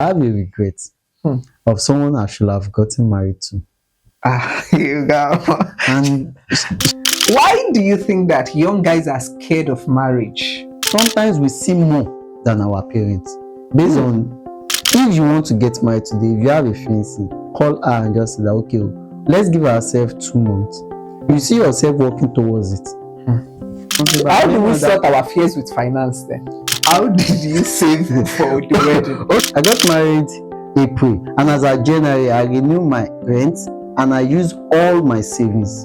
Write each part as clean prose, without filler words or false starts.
I have a regret of someone I should have gotten married to. You go. And Why do you think that young guys are scared of marriage? sometimes we see more than our parents. Based on if you want to get married today, if you have a fiancé, call her and just say that okay, let's give ourselves 2 months. You see yourself working towards it. How do we sort our fears with finance then? How did you save for the wedding? I got married April, and as of January, I renew my rent and I use all my savings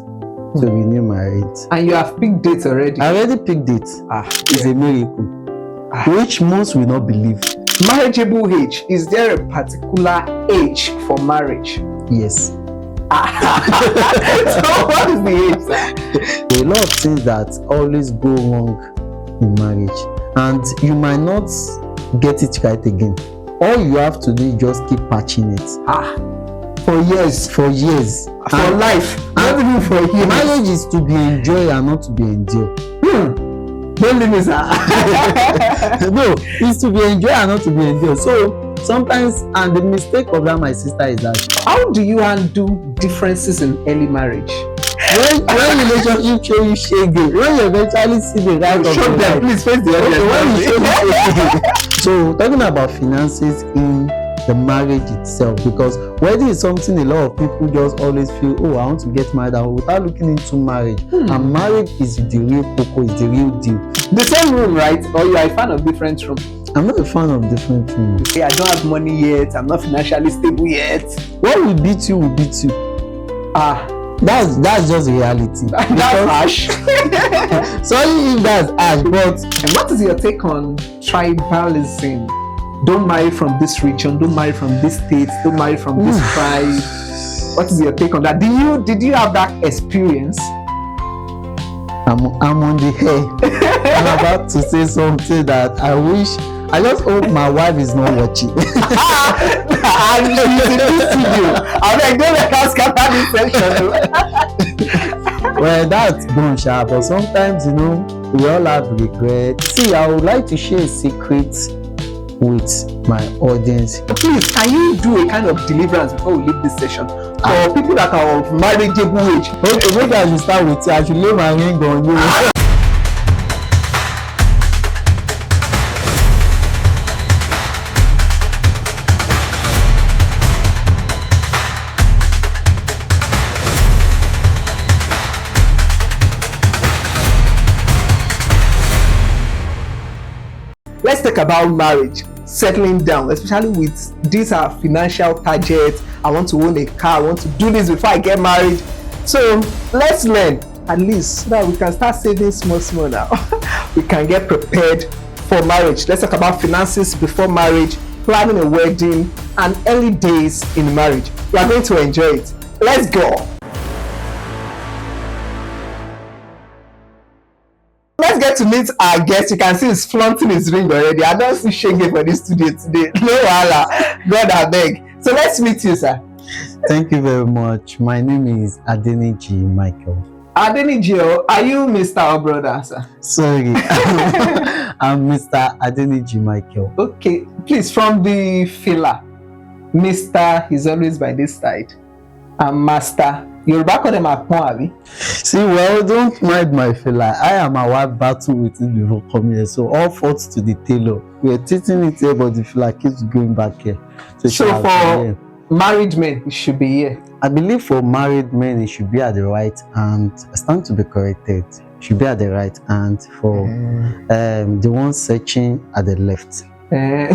to renew my rent. And you have picked dates already? I already picked it. It's a miracle, which most will not believe. Marriageable age, is there a particular age for marriage? Yes. So what is the age, sir? There are a lot of things that always go wrong in marriage, and you might not get it right again. All you have to do is just keep patching it. For years. For years. For life. Not even for years. Marriage is to be enjoyed and not to be endured. Don't leave me, sir. No, it's to be enjoyed and not to be endured. So sometimes, and the mistake of that, my sister, is that how do you undo differences in early marriage? when relationship show you shaggy, when you eventually see the right of show them, please face the audience. So talking about finances in the marriage itself, because wedding is something a lot of people just always feel, oh, I want to get married, and without looking into marriage. And marriage is the real cocoa, is the real deal. The same room, right? Or you are a fan of different rooms? I'm not a fan of different rooms. Okay, I don't have money yet, I'm not financially stable yet. What will beat you will beat you. That's just reality. That's harsh. Sorry if that's harsh, but and what is your take on tribalism? Don't marry from this region, don't marry from this state, don't marry from this tribe. What is your take on that? Did you have that experience? I'm on the hair. I'm about to say something that I just hope my wife is not watching. And she's in this studio. I'm like, don't let us scatter this section. Well, that's gone sharp, but sometimes, we all have regret. See, I would like to share a secret with my audience. Please, can you do a kind of deliverance before we leave this session? For people that are of marriageable age. Okay, maybe I should start with you. I should lay my ring on you. Let's talk about marriage, settling down, especially with these are financial targets. I want to own a car, I want to do this before I get married. So let's learn at least so that we can start saving small now. We can get prepared for marriage. Let's talk about finances before marriage, planning a wedding, and early days in marriage. We are going to enjoy it. Let's go. Let's get to meet our guest. You can see he's flaunting his ring already. I don't see shege for this studio today. No wahala. God I beg. So let's meet you, sir. Thank you very much. My name is Adeniji Michael. Adeniji, are you Mr. or brother, sir? Sorry. I'm Mr. Adeniji Michael. Okay, please, from the filler, Mr. is always by this side, and Master. Yoruba call them Apon, abi? See, well, don't mind my fella. I and my wife battle with it before coming here, so all faults to the tailor. We are teaching it here, but the fella keeps going back here. So for married men, it should be here. I believe for married men, it should be at the right hand. I stand to be corrected. It should be at the right hand. For the ones searching at the left.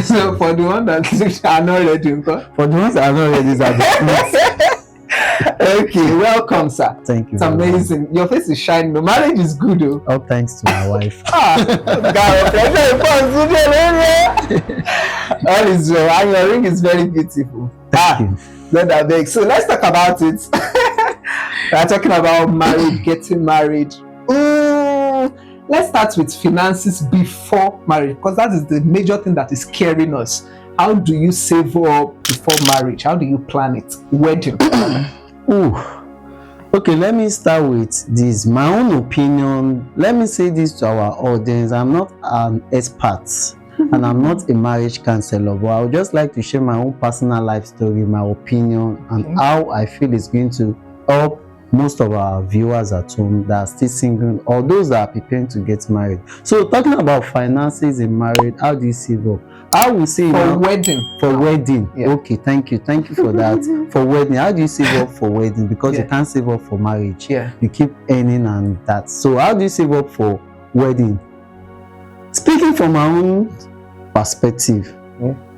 So for the ones that are not ready, for the ones that are not ready, is at the front. Okay, welcome, sir. Thank you. It's amazing. Much. Your face is shining. The marriage is good, though. All thanks to my wife. All is well. And your ring is very beautiful. Thank you. That big. So let's talk about it. We're talking about marriage, getting married. Let's start with finances before marriage, because that is the major thing that is scaring us. How do you save up before marriage? How do you plan it? Wedding. Okay, let me start with this. My own opinion. Let me say this to our audience. I'm not an expert. and I'm not a marriage counselor, but I would just like to share my own personal life story, my opinion, and how I feel it's going to help most of our viewers at home that are still single or those that are preparing to get married. So talking about finances in marriage, how do you save up? I will say for wedding. For wedding. Yeah. Okay, thank you for that. For wedding, how do you save up for wedding? Because you can't save up for marriage. Yeah. You keep earning and that. So how do you save up for wedding? Speaking from my own perspective,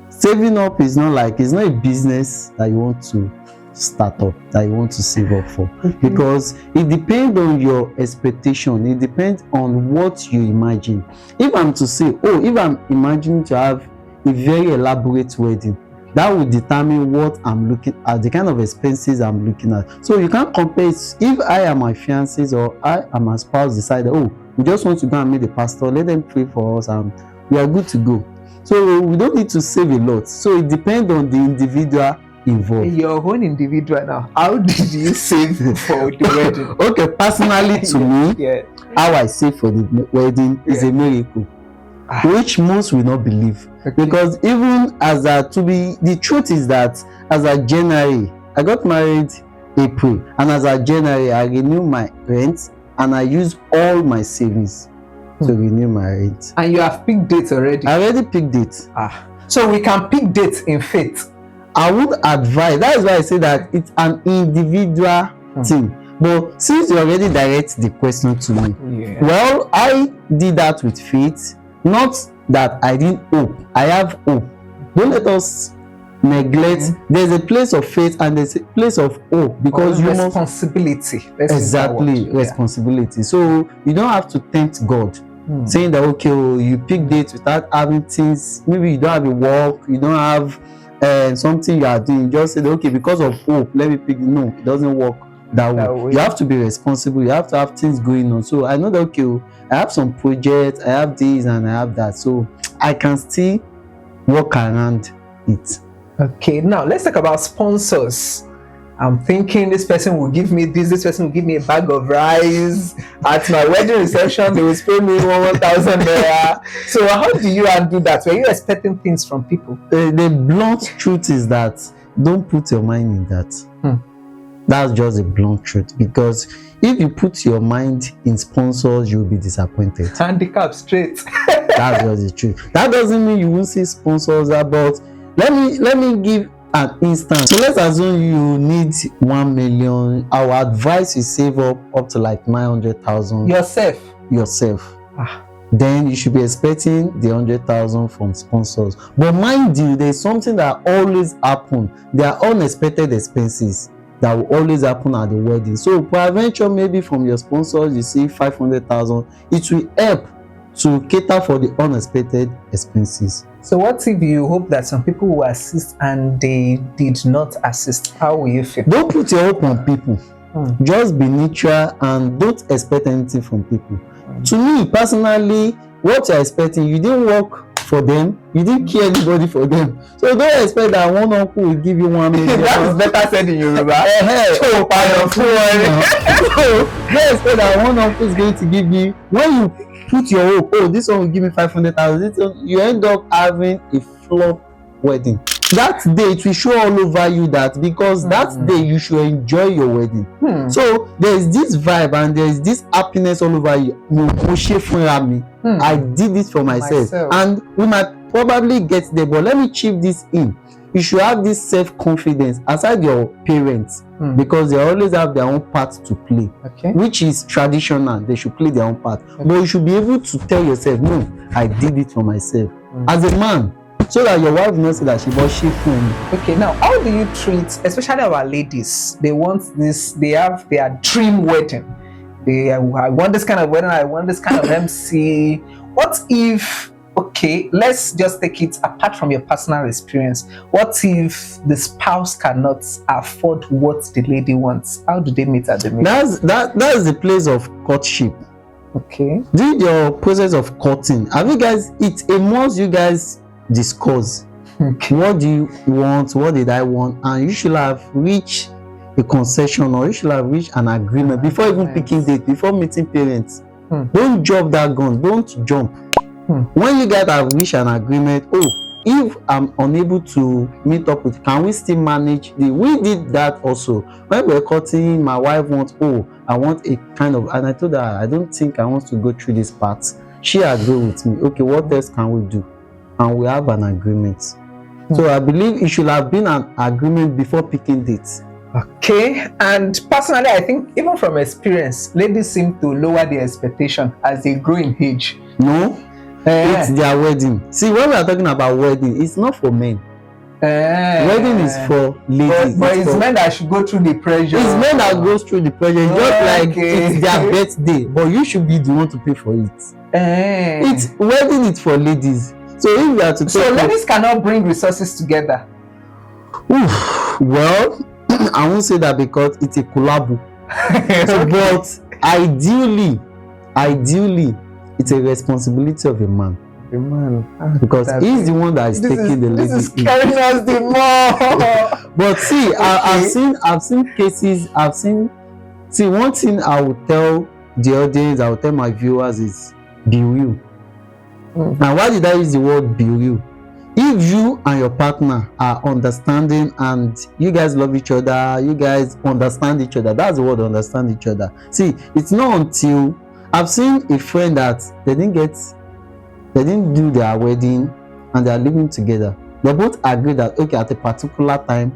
saving up is not it's not a business that you want to start up, that you want to save up for, because it depends on your expectation. It depends on what you imagine. If I'm to say, if I'm imagining to have a very elaborate wedding, that will determine what I'm looking at, the kind of expenses I'm looking at. So you can't compare it. If I am my fiancé or I am my spouse decided, we just want to go and meet the pastor, let them pray for us and we are good to go. So we don't need to save a lot. So it depends on the individual involved. Your own individual now, how did you save for the wedding? Okay, personally to me, how I save for the wedding is a miracle, which most will not believe. Because even as the truth is that as a January, I got married April, and as a January, I renew my rent and I use all my savings to renew my rent. And you have picked dates already? I already picked dates. So we can pick dates in faith. I would advise, that is why I say that it's an individual thing. But since you already direct the question to me, well, I did that with faith. Not that I didn't hope. I have hope. Don't let us neglect. There's a place of faith and there's a place of hope, because you must responsibility. Responsibility. So you don't have to tempt God, saying that you pick dates without having things. Maybe you don't have a work, you don't have something you are doing. Just say because of hope, let me pick. No, it doesn't work that way. You have to be responsible. You have to have things going on. So I know that I have some projects, I have this and I have that, so I can still work around it. Okay, now let's talk about sponsors. I'm thinking this person will give me this person will give me a bag of rice. At my wedding reception, they will pay me 1,000 naira. So how do you undo that? Were you expecting things from people? The blunt truth is that don't put your mind in that. That's just a blunt truth, because if you put your mind in sponsors, you'll be disappointed. Handicap straight. That's just the truth. That doesn't mean you won't see sponsors, but let me give an instance. So let's assume you need 1 million. I would advise you save up to 900,000 yourself. Then you should be expecting the 100,000 from sponsors. But mind you, there's something that always happens. There are unexpected expenses that will always happen at the wedding. So peradventure, maybe from your sponsors you see 500,000, it will help to cater for the unexpected expenses. So what if you hope that some people will assist and they did not assist? How will you feel? Don't put your hope on people. Just be neutral and don't expect anything from people. To me personally, what you're expecting, you didn't work for them, you didn't care anybody for them, so don't expect that one uncle will give you 1 million. That's better said in Yoruba. Don't expect that one uncle is going to give you, when you put your hope, this one will give me 500,000, you end up having a flop wedding. That day it will show all over you that, because that day you should enjoy your wedding. So there's this vibe and there's this happiness all over you. I did this for myself. And we might probably get there, but let me chip this in. You should have this self-confidence aside your parents, because they always have their own part to play, which is traditional. They should play their own part, but you should be able to tell yourself, no, I did it for myself as a man, so that your wife knows that she was for me. Okay, now how do you treat, especially our ladies? They want this, they have their dream wedding. I want this kind of wedding, I want this kind of MC. What if, okay, let's just take it apart from your personal experience. What if the spouse cannot afford what the lady wants? How do they meet at the middle? That's the place of courtship. Okay. During your process of courting, have you guys, it's a must you guys discuss. What do you want? What did I want? And you should have reached a concession, or you should have reached an agreement before even picking date, before meeting parents. Don't drop that gun. Don't jump. When you guys have reached an agreement, oh, if I'm unable to meet up with, can we still manage we did that also. When we were cutting, my wife wants, oh, I want a kind of, and I told her I don't think I want to go through this part. She agreed with me. Okay, what else can we do? And we have an agreement. So I believe it should have been an agreement before picking dates. Okay, and personally, I think even from experience, ladies seem to lower their expectation as they grow in age. No, it's their wedding. See, when we are talking about wedding, it's not for men. Wedding is for ladies. But it's men that should go through the pressure. It's men that goes through the pressure. It's just like it's their birthday, but you should be the one to pay for it. It's wedding is for ladies. So if you are to so ladies cannot bring resources together. Well, I won't say that because it's a collabo. But ideally, it's a responsibility of a man. The man, because he's the one that is taking the lady. This is carrying us the more. But see, okay. I've seen cases. See, one thing I will tell the audience, I will tell my viewers is be real. Now, why did I use the word be real? If you and your partner are understanding and you guys love each other, you guys understand each other, that's the word, understand each other. See, it's not until I've seen a friend that they didn't do their wedding and they are living together. They both agree that okay, at a particular time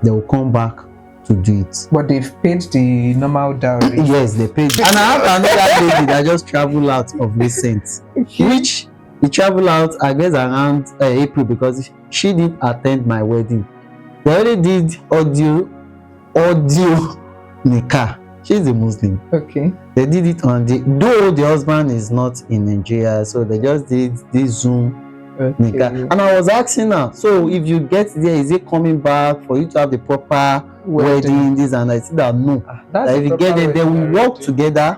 they will come back to do it. But they've paid the normal dowry. Yes, they paid. And I have another lady that just traveled out of recent, which he traveled out, I guess, around April, because she didn't attend my wedding. They already did audio nikah. She's a Muslim. Okay. They did it on though the husband is not in Nigeria, so they just did this Zoom nikah. And I was asking her, so if you get there, is it coming back for you to have the proper wedding? This and I said that no. That if you get there, they will work together.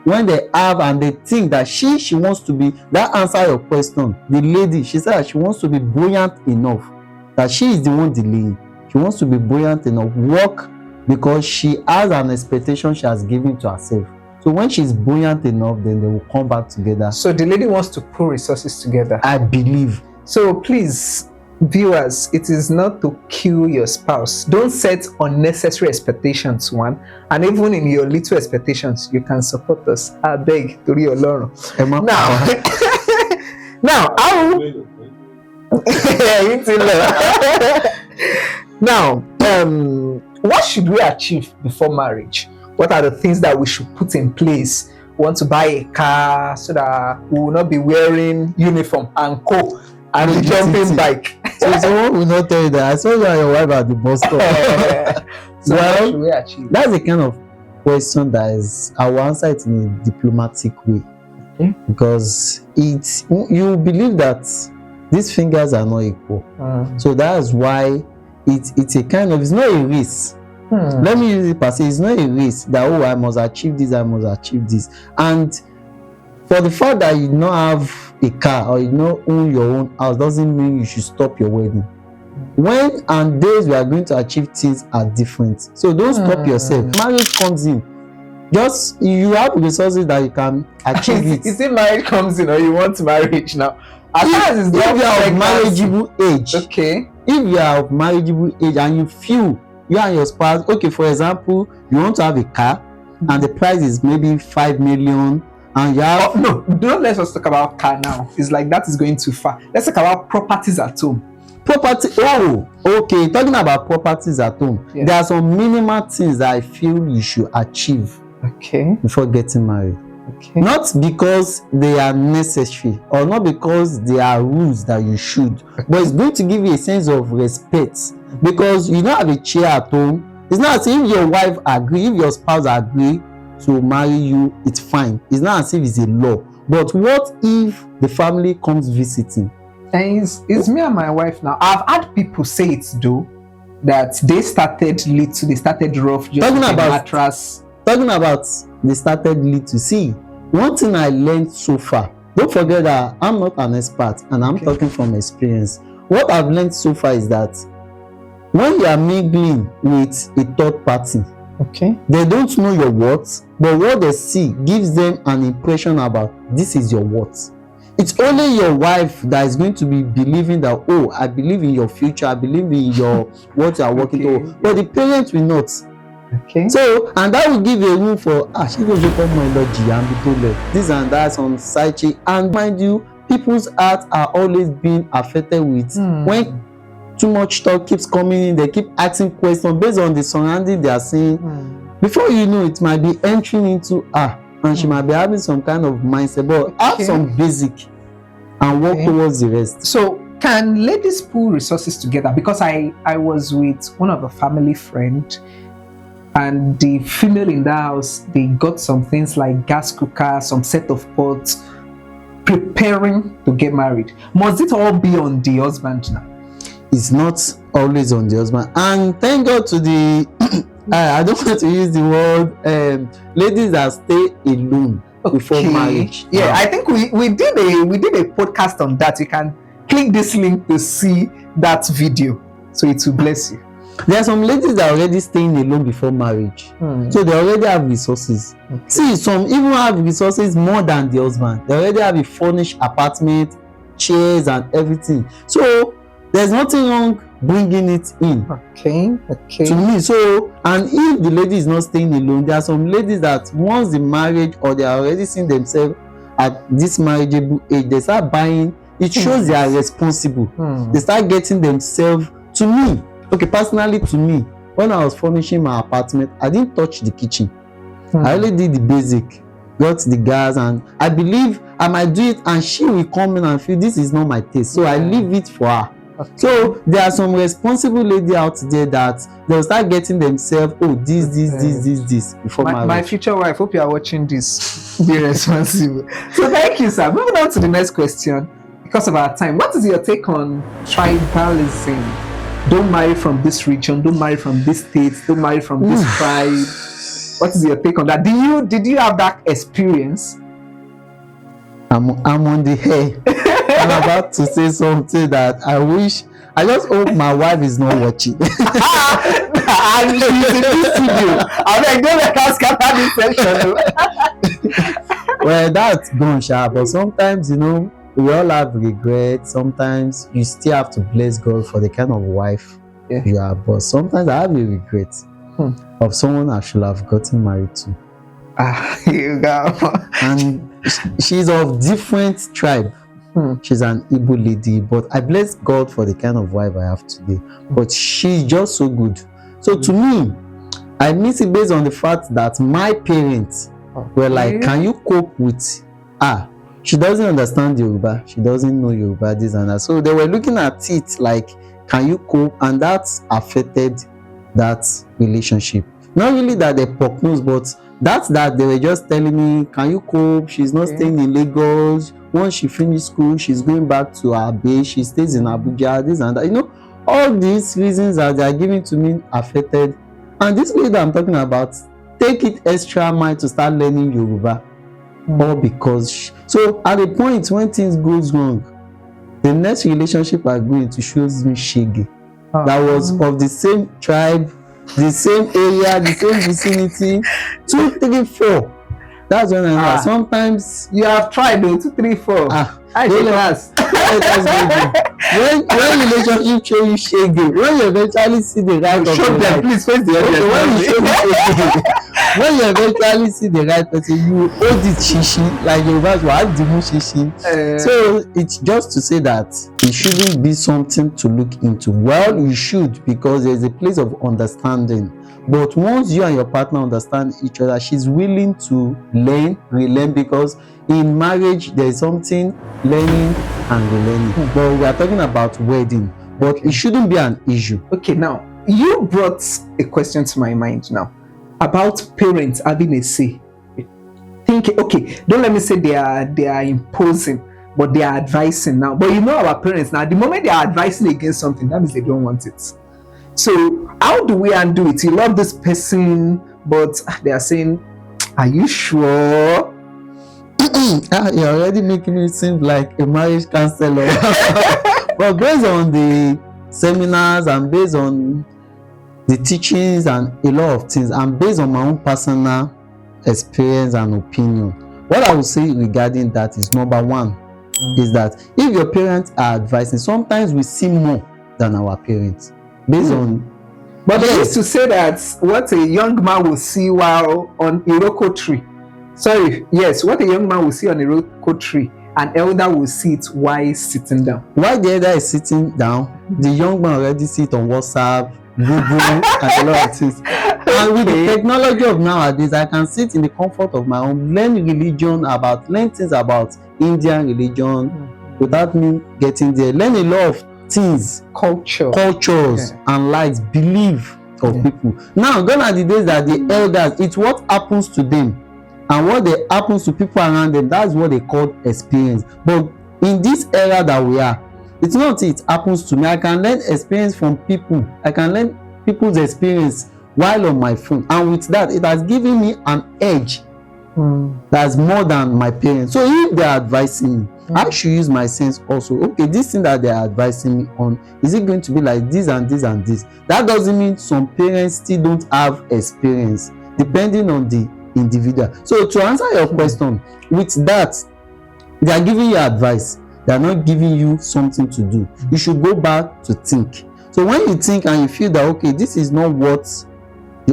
When they have and they think that she wants to be, that answer your question. The lady, she said that she wants to be buoyant enough, that she is the one delaying. She wants to be buoyant enough, work, because she has an expectation she has given to herself. So when she's buoyant enough, then they will come back together. So the lady wants to pull resources together. I believe. So please, viewers, it is not to kill your spouse. Don't set unnecessary expectations, one. And even in your little expectations, you can support us. I beg to your Lord. Now, what should we achieve before marriage? What are the things that we should put in place? We want to buy a car so that we will not be wearing uniform and co and the jumping bike. So someone will not tell you that I saw you and your wife at the bus stop. So what should we achieve? That's the kind of question that is, I will answer it in a diplomatic way. Okay. Because you believe that these fingers are not equal. So that's why it's a kind of, it's not a race. Let me use it per se. It's not a race that, oh, I must achieve this, I must achieve this. And for the fact that you don't have a car or you don't own your own house doesn't mean you should stop your wedding. When and days we are going to achieve things are different. So don't stop yourself. Marriage comes in. Just you have resources that you can achieve it. Is it marriage comes in or you want marriage now? As far as it's if you are of marriageable age, okay. If you are of marriageable age and you feel you and your spouse, okay, for example, you want to have a car and the price is maybe 5 million and you have no, don't let us talk about car now. It's like that is going too far. Let's talk about properties at home. Property, oh, okay, talking about properties at home. Yeah. There are some minimal things that I feel you should achieve before getting married. Okay. Not because they are necessary or not because they are rules that you should, but it's going to give you a sense of respect. Because you don't have a chair at home. It's not as if your wife agree, if your spouse agree to marry you, it's fine. It's not as if it's a law. But what if the family comes visiting? And it's me and my wife now. I've had people say it though, that they started little, they started rough, just talking about mattress. Talking about they started little. See, one thing I learned so far, don't forget that I'm not an expert and I'm talking from experience. What I've learned so far is that when you are mingling with a third party, they don't know your worth, but what they see gives them an impression about this is your worth. it's only your wife that is going to be believing that, oh, I believe in your future, I believe in your what you are working towards, but the parents will not. Okay. So, and that will give a room for she goes to come my logy and be told this and that, some side chick. And mind you, people's hearts are always being affected with when too much talk keeps coming in, they keep asking questions based on the surrounding they are seeing. Before you know, it might be entering into and she might be having some kind of mindset, but have some basic and work towards the rest. So can ladies pool resources together? Because I was with one of a family friend, and the female in the house, they got some things like gas cooker, some set of pots, preparing to get married. Must it all be on the husband now? It's not always on the husband, and thank God to the I don't want to use the word ladies that stay alone before marriage. Yeah, I think we did a podcast on that. You can click this link to see that video, so it will bless you. There are some ladies that are already staying alone before marriage, so they already have resources. See, some even have resources more than the husband. They already have a furnished apartment, chairs and everything. So there's nothing wrong bringing it in. Okay. To me, so, and if the lady is not staying alone, there are some ladies that once the marriage or they are already seeing themselves at this marriageable age, they start buying. It shows they are responsible. They start getting themselves. To me, okay, personally to me, when I was furnishing my apartment, I didn't touch the kitchen. I only did the basic, got the gas, and I believe I might do it and she will come in and feel this is not my taste. So I leave it for her. So there are some responsible lady out there that they'll start getting themselves, this before marriage. My future wife, hope you are watching this. Be responsible. So thank you, sir. Moving on to the next question, because of our time. What is your take on tribalism? Don't marry from this region, don't marry from this state, don't marry from this tribe. What is your take on that? Did you have that experience? I'm on the hair. I'm about to say something that I just hope my wife is not watching. And she's in this studio. I'm like, don't let us scatter this section. Well, that's gone sharp, but sometimes, we all have regret. Sometimes you still have to bless God for the kind of wife you are. But sometimes I have a regret of someone I should have gotten married to. You go. And she's of different tribe. She's an Igbo lady, but I bless God for the kind of wife I have today. But she's just so good. So to me, I miss it based on the fact that my parents were like, can you cope with she doesn't understand Yoruba, she doesn't know Yoruba, this and that. So they were looking at it like, can you cope? And that's affected that relationship. Not really that they prognose, but that's that they were just telling me, can you cope? She's not staying in Lagos. Once she finished school, she's going back to her base. She stays in Abuja, this and that. All these reasons that they are giving to me affected. And this lady I'm talking about, take it extra mile to start learning Yoruba. All because so at the point when things goes wrong, the next relationship I go into shows me shege. That was of the same tribe, the same area, the same vicinity. 2, 3, 4. That's when I know. Sometimes you have tried 2, 3, 4. I think that's when relationship show you shege, when you eventually see the right of show them, please face the when you eventually see the right person, you hold it shishi, like your guys will have the shishi. So it's just to say that it shouldn't be something to look into. Well, you should, because there's a place of understanding. But once you and your partner understand each other, she's willing to relearn, because in marriage there is something learning and relearning. But we are talking about wedding, but it shouldn't be an issue. Okay, now you brought a question to my mind now about parents having a say. Okay, don't let me say they are imposing, but they are advising now. But our parents now, the moment they are advising against something, that means they don't want it. So how do we undo it? You love this person, but they are saying, are you sure? You're already making me seem like a marriage counselor. But based on the seminars and based on the teachings and a lot of things, and based on my own personal experience and opinion, what I would say regarding that is, number one, is that if your parents are advising, sometimes we see more than our parents based on. But they used to say that what a young man will see while on Iroko tree. Sorry, yes, what a young man will see on a Iroko tree, an elder will see it while sitting down. While the elder is sitting down, the young man already see it on WhatsApp, Google, and a lot of things. And with the technology of nowadays, I can sit in the comfort of my home, learn things about Indian religion without me getting there, learn a lot of things, cultures, and likes, belief of people. Now, gone are the days that the elders, it's what happens to them and what happens to people around them. That's what they call experience. But in this era that we are, it's not it happens to me. I can learn experience from people. I can learn people's experience while on my phone, and with that, it has given me an edge that's more than my parents. So if they are advising me, I should use my sense also. Okay, this thing that they are advising me on, is it going to be like this and this and this? That doesn't mean some parents still don't have experience, depending on the individual. So to answer your question, with that, they are giving you advice. They are not giving you something to do. You should go back to think. So when you think and you feel that, okay, this is not what,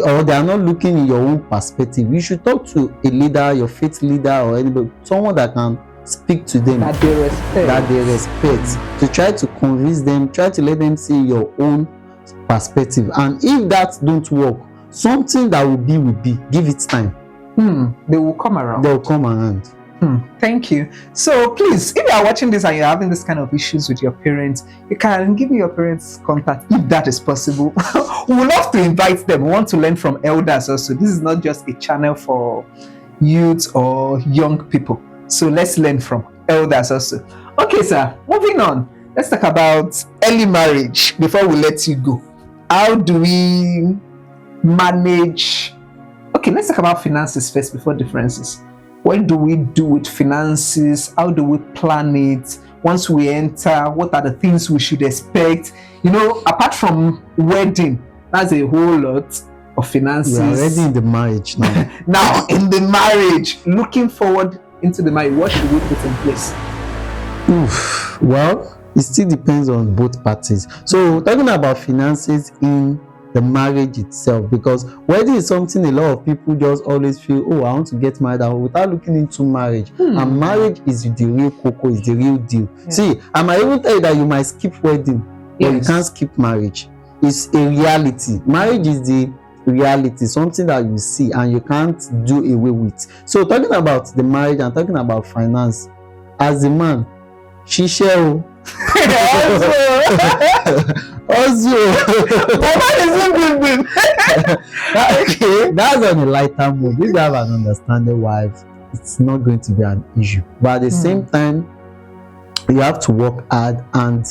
or they are not looking in your own perspective, you should talk to a leader, your faith leader, or anybody, someone that can speak to them, that they respect, to try to convince them, try to let them see your own perspective. And if that don't work, something that will be, give it time. They will come around. They'll come around. Thank you. So please, if you are watching this and you're having this kind of issues with your parents, you can give me your parents' contact if that is possible. We would love to invite them. We want to learn from elders also. This is not just a channel for youth or young people. So let's learn from elders also. Okay, sir, moving on. Let's talk about early marriage before we let you go. How do we manage? Okay, let's talk about finances first before differences. What do we do with finances? How do we plan it? Once we enter, what are the things we should expect? You know, apart from wedding, that's a whole lot of finances. We're already in the marriage now. Now, in the marriage, looking forward into the marriage, what should we put in place? Well, it still depends on both parties. So, talking about finances in the marriage itself, because wedding is something a lot of people just always feel, oh, I want to get married without looking into marriage. And marriage is the real cocoa, is the real deal. See, I might even tell you that you might skip wedding, but you can't skip marriage. It's a reality. Marriage is the reality, something that you see and you can't do away with. So talking about the marriage and talking about finance, as a man, she shall also okay, that's on a lighter mood. If you have an understanding wife, it's not going to be an issue, but at the same time, you have to work hard, and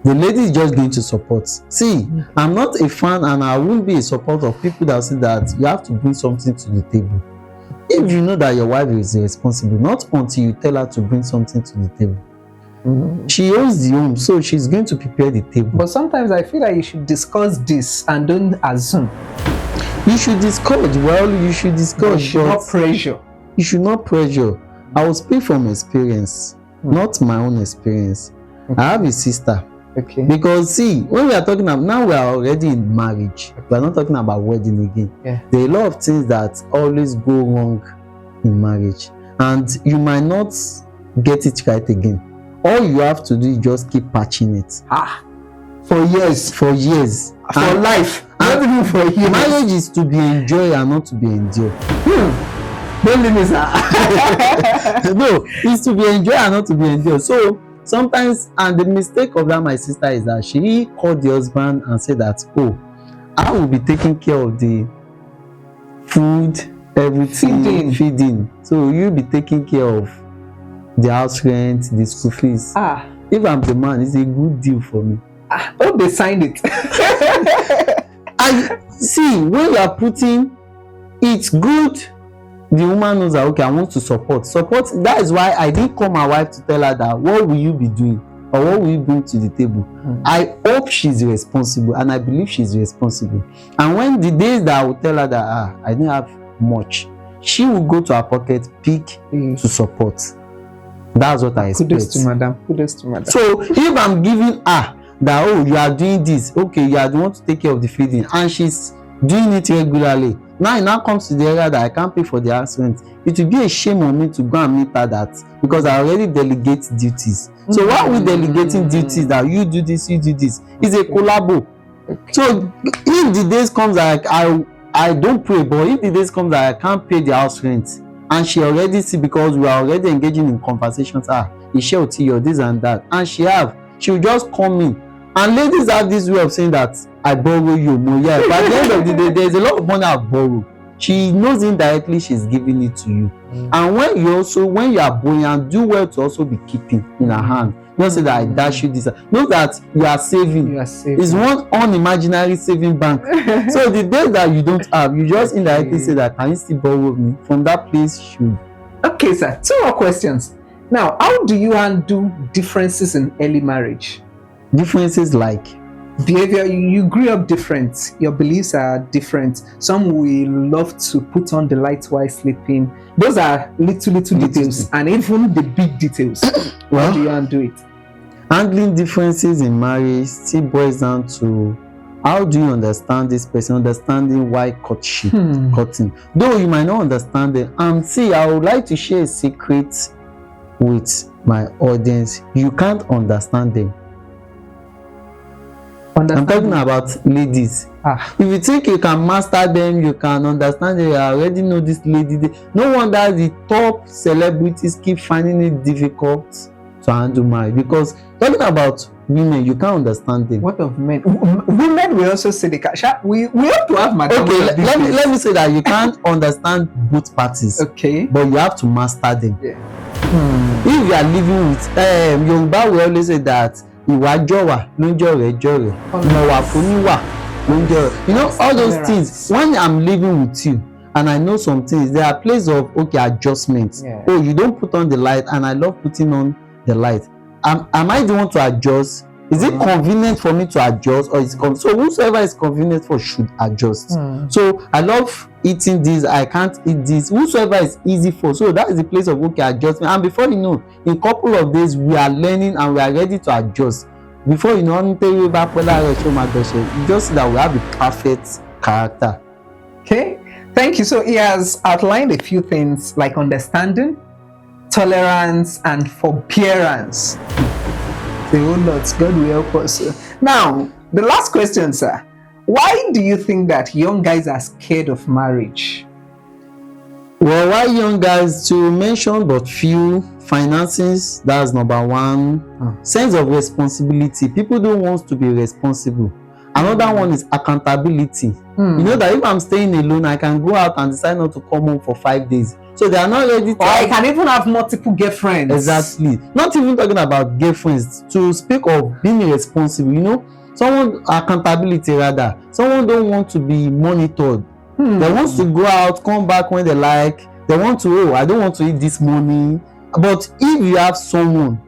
the lady is just going to support. See, I'm not a fan, and I won't be a supporter of people that say that you have to bring something to the table. If you know that your wife is responsible, not until you tell her to bring something to the table. She owns the home, so she's going to prepare the table. But sometimes I feel like you should discuss this and don't assume. You should discuss. Well, you should discuss. You should not pressure. You should not pressure. I will speak from experience, not my own experience. I have a sister. Okay. Because see, when we are talking about, now we are already in marriage. We are not talking about wedding again. There are a lot of things that always go wrong in marriage, and you might not get it right again. All you have to do is just keep patching it. For years. For years. For life. Not even for years. Marriage is to be enjoyed and not to be endured. Don't leave me, sir. No, it's to be enjoyed and not to be endured. So sometimes, and the mistake of that my sister is that she called the husband and said that, oh, I will be taking care of the food, everything, feeding. So you'll be taking care of the house rent, the school fees. If I'm the man, it's a good deal for me. Oh, they signed it. I see, when you are putting, it's good. The woman knows that, okay, I want to support. That is why I didn't call my wife to tell her that, what will you be doing? Or what will you bring to the table? I hope she's responsible, and I believe she's responsible. And when the days that I will tell her that, I didn't have much, she will go to her pocket, pick to support. That's what I expect. Kudos to madam. Kudos to madam. So if I'm giving her that, oh, you are doing this, okay, you are the one to take care of the feeding, and she's doing it regularly, now it now comes to the area that I can't pay for the house rent, it will be a shame on me to go and meet her that, because I already delegate duties. So why are we delegating duties that you do this, you do this? It's a collabo. Okay. So if the days comes like I don't pray, but if the days comes that I can't pay the house rent, and she already see, because we are already engaging in conversations, Iṣẹ́ ò tí yọ this and that, and she will just come in. And ladies have this way of saying that I borrow you, yeah. But at the end of the day, there's a lot of money I borrow. She knows indirectly she's giving it to you. And when you are borrowing, and do well to also be keeping in her hand. Don't say that I dash you this. Know that you are saving. It's one unimaginary saving bank. So the days that you don't have, you just indirectly say that, can you still borrow me? From that place, should. Okay, sir. 2 more questions. Now, how do you undo differences in early marriage? Differences like behavior. You grew up different, your beliefs are different. Some will love to put on the lights while sleeping. Those are little details, and even the big details. How do you undo it? Handling differences in marriage still boils down to how do you understand this person, understanding why courtship, courting. Though you might not understand it. See, I would like to share a secret with my audience. You can't understand them. I'm talking about ladies. If you think you can master them, you can understand them, you already know this lady. No wonder the top celebrities keep finding it difficult to handle marriage, because talking about women, you can't understand them. What of men? Women will also say they can. We have to have madam. Okay, let me say that you can't understand both parties. Okay, but you have to master them. Yeah. If you are living with Yoruba will always say that ìwà jọ̀wà ló ń jọ̀rẹ́ jọ̀rẹ́, ìwà fúnníwà ló ń jọ̀rẹ́. You know, all those things. When I'm living with you and I know some things, there are places of adjustments. Yeah. Oh, you don't put on the light, and I love putting on the light. Am I the one to adjust? Is it convenient for me to adjust, or is so whosoever is convenient for should adjust? So I love eating this, I can't eat this. Whosoever is easy for, so that is the place of adjustment. And before you know, in a couple of days we are learning and we are ready to adjust. Before you know, you just see that we have the perfect character. Okay, thank you. So he has outlined a few things like understanding, tolerance, and forbearance. Oh Lord, God will help us. Now, the last question, sir. Why do you think that young guys are scared of marriage? Well, why young guys? To mention but few: finances, that's number one. Sense of responsibility. People don't want to be responsible. Another one is accountability. You know that if I'm staying alone, I can go out and decide not to come home for 5 days. So they are not ready to. Or I can even have multiple girlfriends. Exactly. Not even talking about girlfriends. To speak of being responsible, you know, someone accountability rather. Someone don't want to be monitored. They want to go out, come back when they like. They want to, I don't want to eat this morning. But if you have someone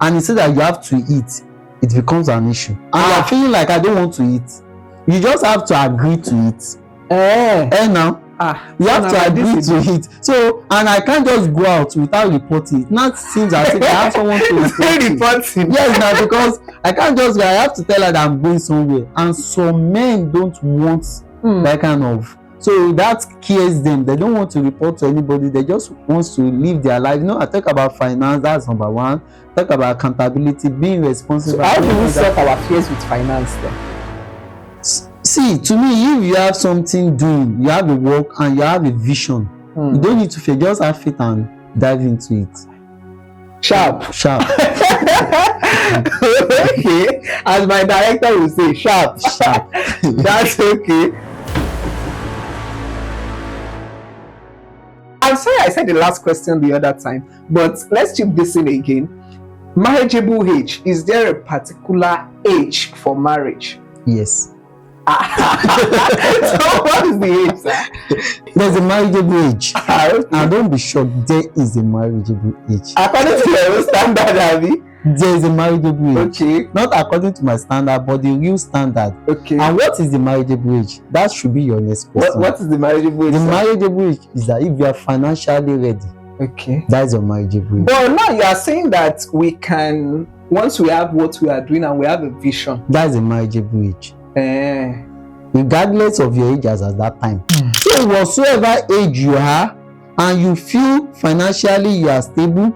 and you say that you have to eat, it becomes an issue. And you are feeling like I don't want to eat. You just have to agree to it. Now. You have to agree to it. So, and I can't just go out without reporting it. Not seems as if I have someone to report it. Yes, now because I can't just go. I have to tell her that I'm going somewhere. And some men don't want that kind of. So that scares them. They don't want to report to anybody. They just want to live their life. You know, I talk about finance. That's number one. Talk about accountability, being responsible. So how do we solve our fears with finance then? See, to me, if you have something doing, you have a work and you have a vision, you don't need to fear. Just have faith and dive into it. Sharp. Okay, as my director will say, sharp. That's okay. I'm sorry I said the last question the other time, but let's chip this in again. Marriageable age. Is there a particular age for marriage? Yes. So what is the age, sir? There's a marriageable age. And don't be shocked, there is a marriageable age. According to your standard, Abby? There is a marriageable age. Okay. Not according to my standard, but the real standard. Okay. And what is the marriageable age? That should be your next question. What is the marriageable age? The marriageable age is that if you are financially ready, Okay. That's your marriageable age. But now you are saying that we can, once we have what we are doing and we have a vision. That's a marriageable age. Eh. Regardless of your age as at that time. So whatsoever age you are, and you feel financially you are stable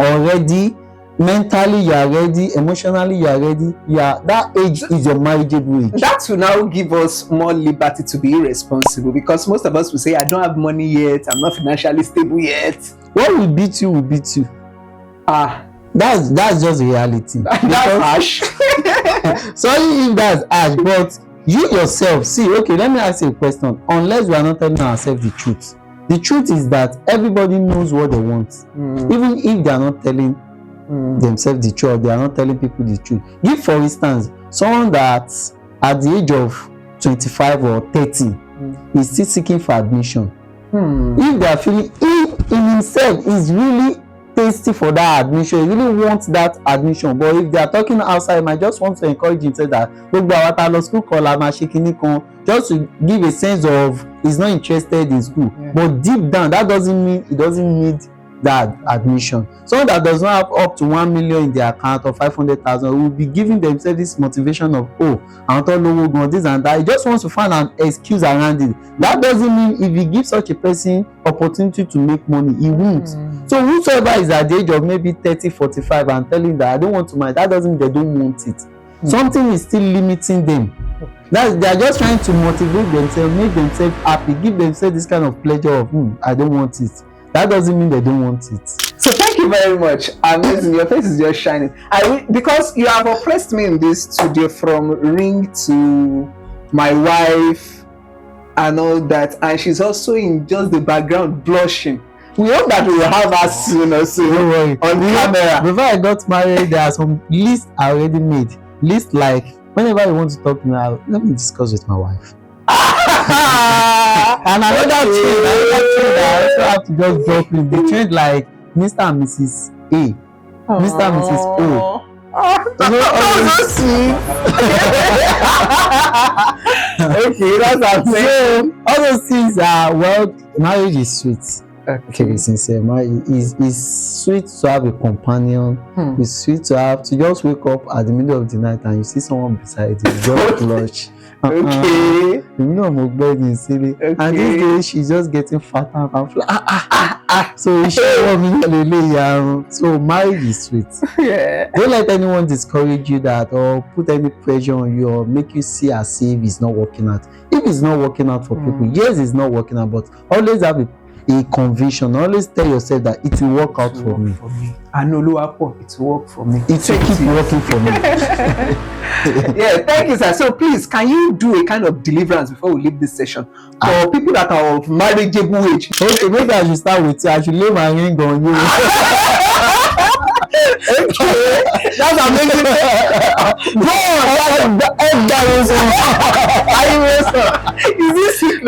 already, mentally you are ready, emotionally you are ready, that age is your marriageable age. That will now give us more liberty to be irresponsible, because most of us will say, I don't have money yet, I'm not financially stable yet. What will beat you will beat you. That's just reality. That's harsh. Sorry if that's harsh, but you yourself, see, okay, let me ask you a question. Unless we are not telling ourselves the truth. The truth is that everybody knows what they want. Even if they are not telling themselves the truth, they are not telling people the truth. Give, for instance, someone that at the age of 25 or 30 is still seeking for admission. If they are feeling, if in himself is really tasty for that admission, he really wants that admission, but if they are talking outside, he might just want to encourage him, say that gbogbo àwọn tá lọ school kọ́ la máa ṣe kinní kan, just to give a sense of he's not interested in school. But deep down, that doesn't mean he doesn't need that admission. Someone that does not have up to 1 million in their account or 500,000 will be giving themselves this motivation of, oh, àwọn tó lówó gan, this and that. He just wants to find an excuse around it. That doesn't mean if he gives such a person opportunity to make money, he won't. So whosoever is at the age of maybe 30, 45 and telling that I don't want to marry, that doesn't mean they don't want it. Something is still limiting them. They are just trying to motivate themselves, make themselves happy, give themselves this kind of pleasure of, I don't want it. That doesn't mean they don't want it. So thank you very much. Amazing. Your face is just shining. Because you have oppressed me in this studio from ring to my wife and all that, and she's also in just the background blushing. We hope that we will have her soon or so on camera. Before I got married, there are some lists I already made. Lists like, whenever you want to talk to me, let me discuss with my wife. And another trend I also have to just drop in. The trend like Mr. and Mrs. A, Mr. and Mrs. O. So sweet. Okay, that's amazing. So all those things are, well, marriage is sweet. Okay, be sincere. Marriage is sweet to have a companion. It's sweet to just wake up at the middle of the night and you see someone beside you, just blush. Okay. You know I'm begging, silly. Okay. And these days she's just getting fatter and so she so marriage is sweet. Yeah. Don't let anyone discourage you that or put any pressure on you or make you see as if it's not working out. If it's not working out for people, yes, it's not working out, but always have a conviction. Always tell yourself that it will work out for me. ANUOLUWAPO, it will work for me. It will keep working for me. Yeah, thank you, sir. So please, can you do a kind of deliverance before we leave this session for people that are of marriageable age? Okay, maybe I should start with you. I should lay my ring on you. Okay, that's amazing. Is this sick,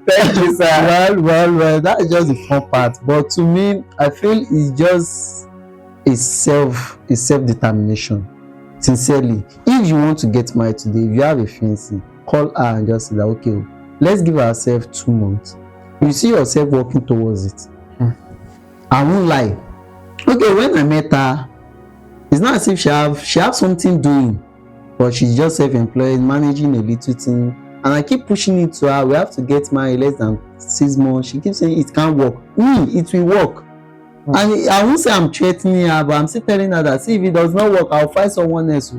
Thank you, sir. Well, that is just the fun part. But to me, I feel it's just a self-determination. Sincerely, if you want to get married today, if you have a fiancé, call her and just say that, okay, let's give ourselves 2 months. You see yourself working towards it. I won't lie. Okay, when I met her, it's not as if she have something doing, but she's just self-employed, managing a little thing. And I keep pushing it to her. We have to get married less than 6 months. She keeps saying it can't work. It will work. And I won't say I'm threatening her, but I'm still telling her that, see, if it does not work, I'll find someone else.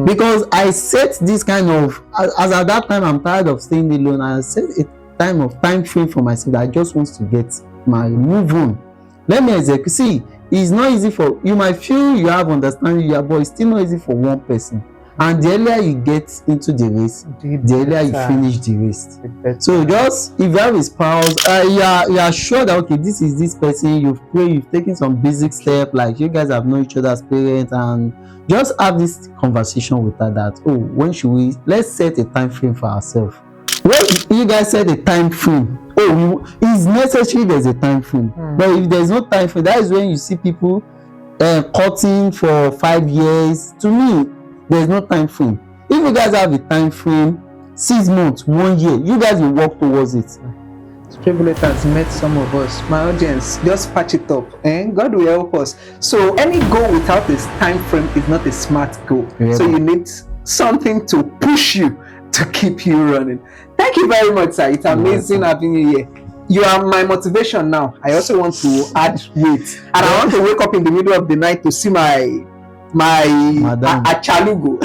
Because I set this kind of, as at that time, I'm tired of staying alone. I set a time frame for myself that I just want to get married, move on. Let me execute. See, it's not easy for, you might feel you have understanding, but it's still not easy for one person. And the earlier you get into the race, the earlier you finish the race. So just, if you have a spouse, you are sure that, okay, this is this person, you've prayed, you've taken some basic steps, like you guys have known each other as parents, and just have this conversation with her that, oh, when should we, let's set a time frame for ourselves. When you guys set a time frame, it's necessary there's a time frame. But if there's no time frame, that is when you see people cutting for 5 years. To me, there's no time frame. If you guys have a time frame, 6 months, 1 year, you guys will work towards it. Tribulate has met some of us. My audience, just patch it up. God will help us. So any goal without this time frame is not a smart goal. Yeah. So you need something to push you to keep you running. Thank you very much, sir. It's amazing having you here. You are my motivation now. I also want to add weight, and I want to wake up in the middle of the night to see my achalugo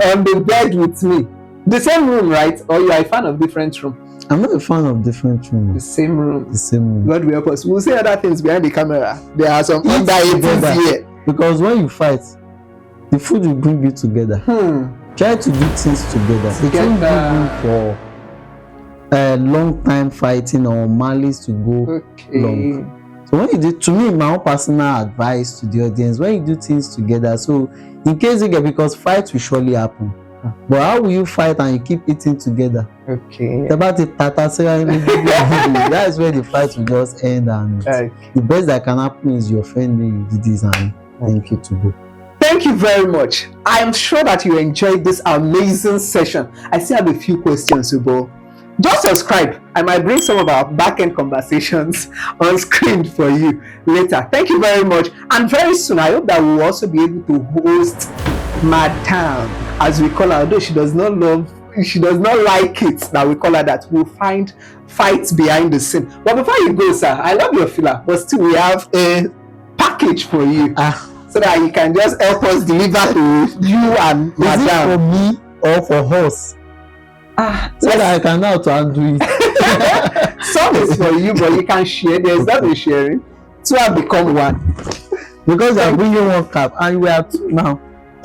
on the bed with me. The same room, right? Or you are a fan of different room? I'm not a fan of different rooms. The same room. The same room. God will help us. We'll say other things behind the camera. There are some under 18s here. Because when you fight, the food will bring you together. Try to do things together. It won't bring you for a long time fighting or malice to go long. So when you do, to me, my own personal advice to the audience, when you do things together, so in case you get, because fights will surely happen. But how will you fight and you keep eating together? Okay. About the that is where the fight will just end, and the best that can happen is your friend you did this and thank you to go. Thank you very much. I am sure that you enjoyed this amazing session. I still have a few questions, Ubo. Just subscribe. I might bring some of our back-end conversations on screen for you later. Thank you very much. And very soon, I hope that we'll also be able to host Madame, as we call her, although she does not like it that we call her that. We'll find fights behind the scene. But before you go, sir, I love your filler, but still we have a package for you. So that you can just help us deliver to you and Madame. Is it for me or for us? So that I can now to undo it. Some is for you, but you can share. There's nothing sharing. Two have become one. Because they are bringing one cup and we are two now.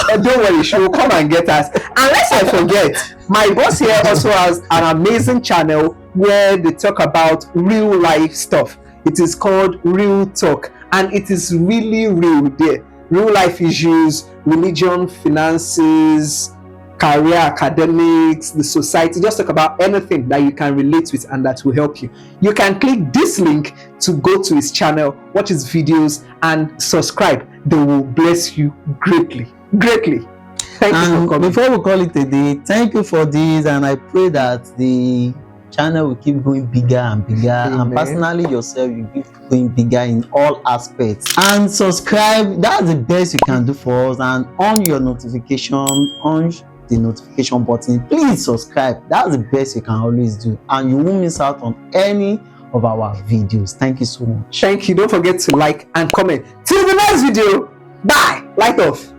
Don't worry, she will come and get us. Unless I forget, my boss here also has an amazing channel where they talk about real life stuff. It is called Real Talk, and it is really real there. Real life issues, religion, finances, career, academics, the society. Just talk about anything that you can relate with and that will help you. You can click this link to go to his channel, watch his videos, and subscribe. They will bless you greatly. Thank you for coming. Before we call it a day, thank you for this, and I pray that the channel will keep going bigger and bigger. Amen. And personally yourself, you keep going bigger in all aspects. And subscribe, that's the best you can do for us. And on your notification, on the notification button, please subscribe. That's the best you can always do, and you won't miss out on any of our videos. Thank you so much. Thank you. Don't forget to like and comment. Till the next video. Bye. Light off.